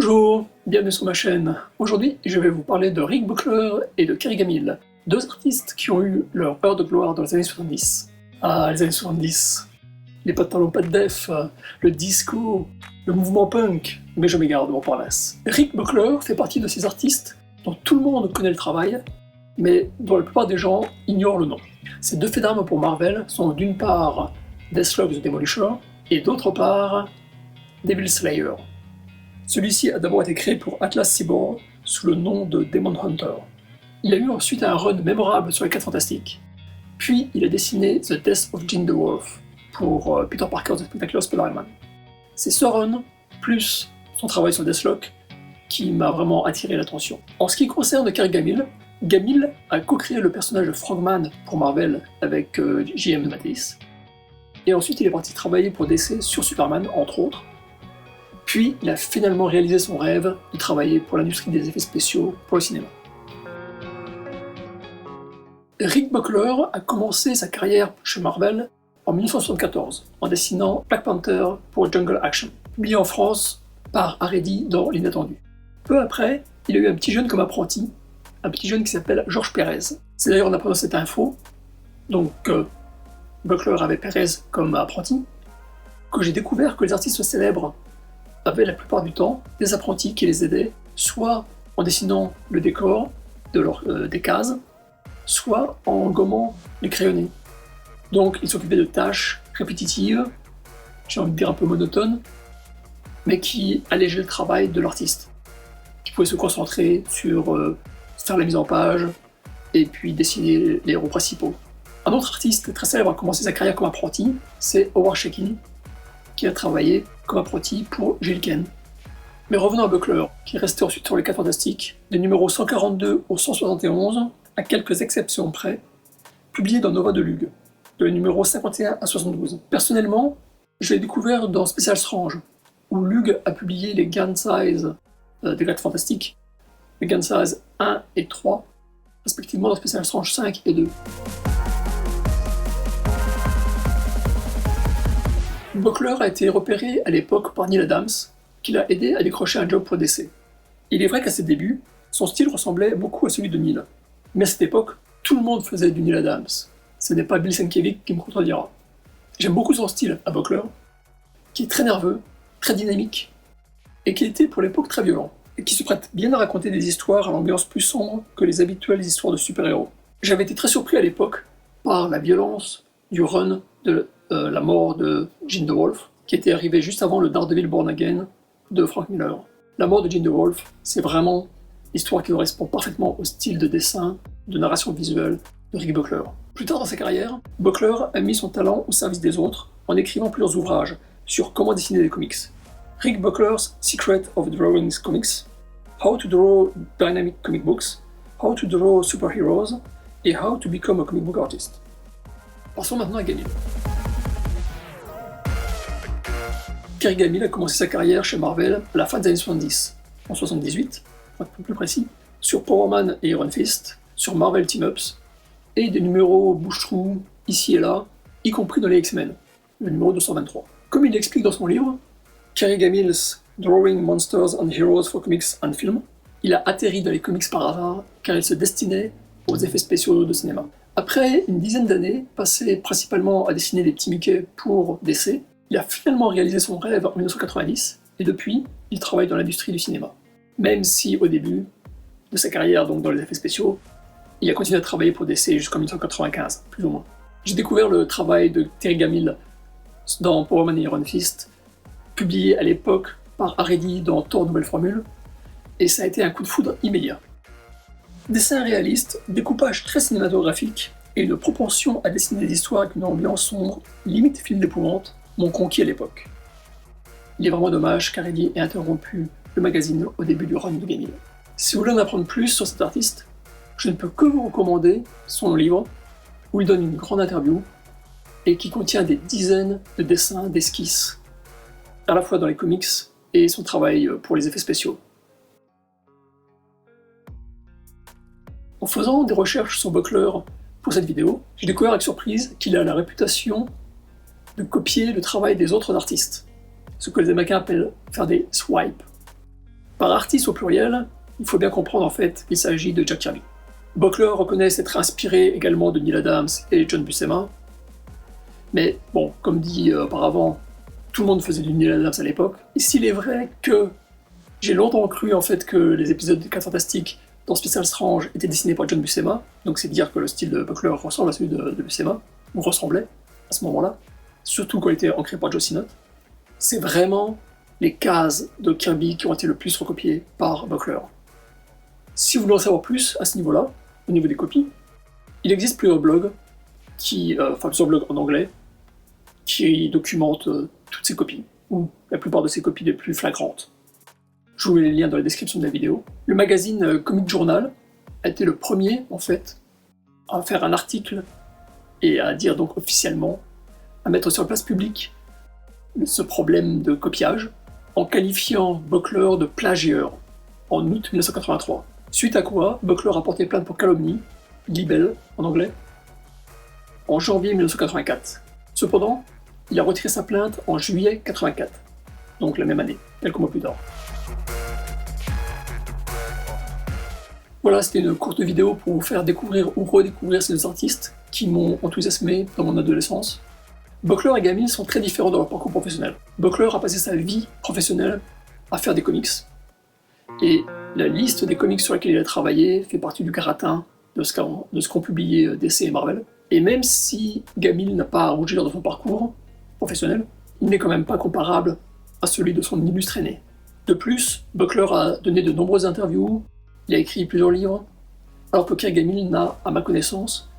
Bonjour, bienvenue sur ma chaîne. Aujourd'hui, je vais vous parler de Rick Buckler et de Kerry Gammill, deux artistes qui ont eu leur heure de gloire dans les années 70. Ah, les années 70, les pantalons pas de def, le disco, le mouvement punk, mais je m'égare de mon parnasse. Rick Buckler fait partie de ces artistes dont tout le monde connaît le travail, mais dont la plupart des gens ignorent le nom. Ces deux faits d'armes pour Marvel sont d'une part Deathstroke the Demolisher et d'autre part Devil Slayer. Celui-ci a d'abord été créé pour Atlas Cyborg sous le nom de Demon Hunter. Il a eu ensuite un run mémorable sur les 4 Fantastiques. Puis il a dessiné The Death of Jean the Wolf pour Peter Parker The Spectacular Spider-Man. C'est ce run, plus son travail sur Deathstroke, qui m'a vraiment attiré l'attention. En ce qui concerne Kerry Gammill, Gammill a co-créé le personnage de Frogman pour Marvel avec J.M. Mattis. Et ensuite il est parti travailler pour DC sur Superman, entre autres. Puis, il a finalement réalisé son rêve de travailler pour l'industrie des effets spéciaux pour le cinéma. Rick Buckler a commencé sa carrière chez Marvel en 1974 en dessinant Black Panther pour Jungle Action, publié en France par Haredi dans L'Inattendu. Peu après, il a eu un petit jeune comme apprenti, un petit jeune qui s'appelle George Perez. C'est d'ailleurs en apprenant cette info, donc Buckler avait Perez comme apprenti, que j'ai découvert que les artistes célèbres avaient la plupart du temps des apprentis qui les aidaient, soit en dessinant le décor des cases, soit en gommant les crayonnés. Donc ils s'occupaient de tâches répétitives, j'ai envie de dire un peu monotones, mais qui allégeaient le travail de l'artiste, qui pouvait se concentrer sur faire la mise en page et puis dessiner les héros principaux. Un autre artiste très célèbre a commencé sa carrière comme apprenti, c'est Howard Chaykin, qui a travaillé comme apprenti pour Gil Kane. Mais revenons à Buckler, qui est resté ensuite sur les 4 Fantastiques, des numéros 142 au 171, à quelques exceptions près, publiés dans Nova de Lug, de les numéros 51 à 72. Personnellement, je l'ai découvert dans Special Strange, où Lug a publié les Gun Size des 4 Fantastiques, les Gun Size 1 et 3, respectivement dans Special Strange 5 et 2. Buckler a été repéré à l'époque par Neal Adams, qui l'a aidé à décrocher un job pour DC. Il est vrai qu'à ses débuts, son style ressemblait beaucoup à celui de Neal. Mais à cette époque, tout le monde faisait du Neal Adams. Ce n'est pas Bill Sienkiewicz qui me contredira. J'aime beaucoup son style à Buckler, qui est très nerveux, très dynamique, et qui était pour l'époque très violent, et qui se prête bien à raconter des histoires à l'ambiance plus sombre que les habituelles histoires de super-héros. J'avais été très surpris à l'époque par la violence du run de la mort de Jean the Wolf, qui était arrivé juste avant le Daredevil Born Again de Frank Miller. La mort de Jean the Wolf, c'est vraiment l'histoire qui correspond parfaitement au style de dessin, de narration visuelle de Rick Buckler. Plus tard dans sa carrière, Buckler a mis son talent au service des autres en écrivant plusieurs ouvrages sur comment dessiner des comics. Rick Buckler's Secret of Drawing Comics, How to Draw Dynamic Comic Books, How to Draw Superheroes et How to Become a Comic Book Artist. Passons maintenant à Gammill. Kerry Gammill a commencé sa carrière chez Marvel à la fin des années 70, en 78, pour être plus précis, sur Power Man et Iron Fist, sur Marvel Team-Ups, et des numéros bouche-trou ici et là, y compris dans les X-Men, le numéro 223. Comme il l'explique dans son livre, Kerry Gammill's Drawing Monsters and Heroes for Comics and Film, il a atterri dans les comics par hasard car il se destinait aux effets spéciaux de cinéma. Après une dizaine d'années, passées principalement à dessiner des petits Mickey pour DC, il a finalement réalisé son rêve en 1990, et depuis, il travaille dans l'industrie du cinéma. Même si au début de sa carrière, donc dans les effets spéciaux, il a continué à travailler pour DC jusqu'en 1995, plus ou moins. J'ai découvert le travail de Kerry Gammill dans Power Man et Iron Fist, publié à l'époque par Haredi dans Thor Nouvelle Formule, et ça a été un coup de foudre immédiat. Dessin réaliste, découpage très cinématographique, et une propension à dessiner des histoires avec une ambiance sombre, limite film d'épouvante, m'ont conquis à l'époque. Il est vraiment dommage qu'Haredi ait interrompu le magazine au début du run de Gammill. Si vous voulez en apprendre plus sur cet artiste, je ne peux que vous recommander son livre, où il donne une grande interview, et qui contient des dizaines de dessins, d'esquisses, à la fois dans les comics et son travail pour les effets spéciaux. En faisant des recherches sur Buckler pour cette vidéo, j'ai découvert avec surprise qu'il a la réputation de copier le travail des autres artistes, ce que les Américains appellent faire des swipes. Par artiste au pluriel, il faut bien comprendre en fait qu'il s'agit de Jack Kirby. Buckler reconnaît s'être inspiré également de Neil Adams et John Buscema, mais bon, comme dit auparavant, tout le monde faisait du Neil Adams à l'époque, et s'il est vrai que j'ai longtemps cru en fait que les épisodes des 4 Fantastiques dans Special Strange étaient dessinés par John Buscema, donc c'est dire que le style de Buckler ressemble à celui de Buscema, ou ressemblait à ce moment-là, surtout quand il était ancré par Joe Sinnott. C'est vraiment les cases de Kirby qui ont été le plus recopiées par Buckler. Si vous voulez en savoir plus à ce niveau-là, au niveau des copies, il existe plusieurs blogs, plusieurs blogs en anglais, qui documentent toutes ces copies, ou la plupart de ces copies les plus flagrantes. Je vous mets les liens dans la description de la vidéo. Le magazine Comic Journal a été le premier, en fait, à faire un article et à dire donc officiellement, à mettre sur la place publique ce problème de copiage, en qualifiant Buckler de plagieur en août 1983. Suite à quoi, Buckler a porté plainte pour calomnie, libel en anglais, en janvier 1984. Cependant, il a retiré sa plainte en juillet 1984, donc la même année, quelques mois plus tard. Voilà, c'était une courte vidéo pour vous faire découvrir ou redécouvrir ces deux artistes qui m'ont enthousiasmé dans mon adolescence. Buckler et Gamil sont très différents dans leur parcours professionnel. Buckler a passé sa vie professionnelle à faire des comics, et la liste des comics sur lesquels il a travaillé fait partie du gratin de ce qu'ont publié DC et Marvel. Et même si Gamil n'a pas à rougir de son parcours professionnel, il n'est quand même pas comparable à celui de son illustre aîné. De plus, Buckler a donné de nombreuses interviews, il a écrit plusieurs livres, alors que Kirk Gamil n'a, à ma connaissance,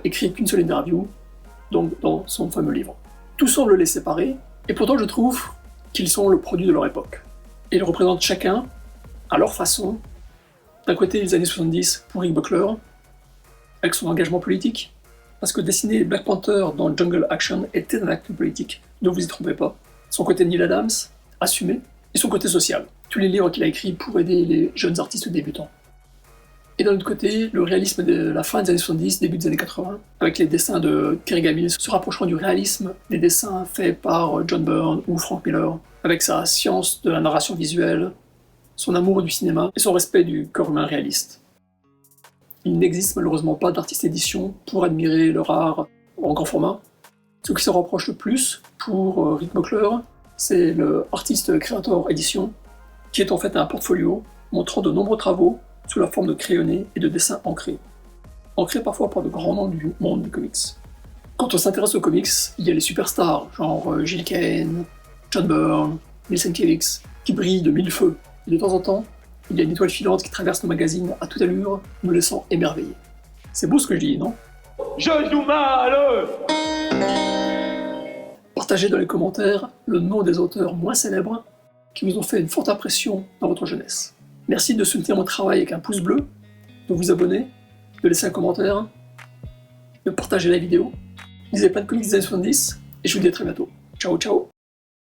écrit qu'une seule interview, donc dans son fameux livre. Tout semble les séparer, et pourtant je trouve qu'ils sont le produit de leur époque. Et ils représentent chacun, à leur façon, d'un côté les années 70 pour Rick Buckler, avec son engagement politique, parce que dessiner Black Panther dans Jungle Action était un acte politique, ne vous y trompez pas. Son côté Neil Adams, assumé, et son côté social. Tous les livres qu'il a écrits pour aider les jeunes artistes débutants. Et d'un autre côté, le réalisme de la fin des années 70, début des années 80, avec les dessins de Kirk Gamil se rapprochant du réalisme des dessins faits par John Byrne ou Frank Miller, avec sa science de la narration visuelle, son amour du cinéma et son respect du corps humain réaliste. Il n'existe malheureusement pas d'artiste édition pour admirer leur art en grand format. Ce qui se rapproche le plus pour Rick Buckler, c'est le Artist Creator Edition, qui est en fait un portfolio montrant de nombreux travaux sous la forme de crayonnés et de dessins ancrés parfois par de grands noms du monde du comics. Quand on s'intéresse aux comics, il y a les superstars, genre Gil Kane, John Byrne, Neil Sienkiewicz, qui brillent de mille feux, et de temps en temps, il y a une étoile filante qui traverse nos magazines à toute allure, nous laissant émerveillés. C'est beau ce que je dis, non? Je joue mal! Partagez dans les commentaires le nom des auteurs moins célèbres qui vous ont fait une forte impression dans votre jeunesse. Merci de soutenir mon travail avec un pouce bleu, de vous abonner, de laisser un commentaire, de partager la vidéo. Lisez plein de comics des années 70 et je vous dis à très bientôt. Ciao ciao!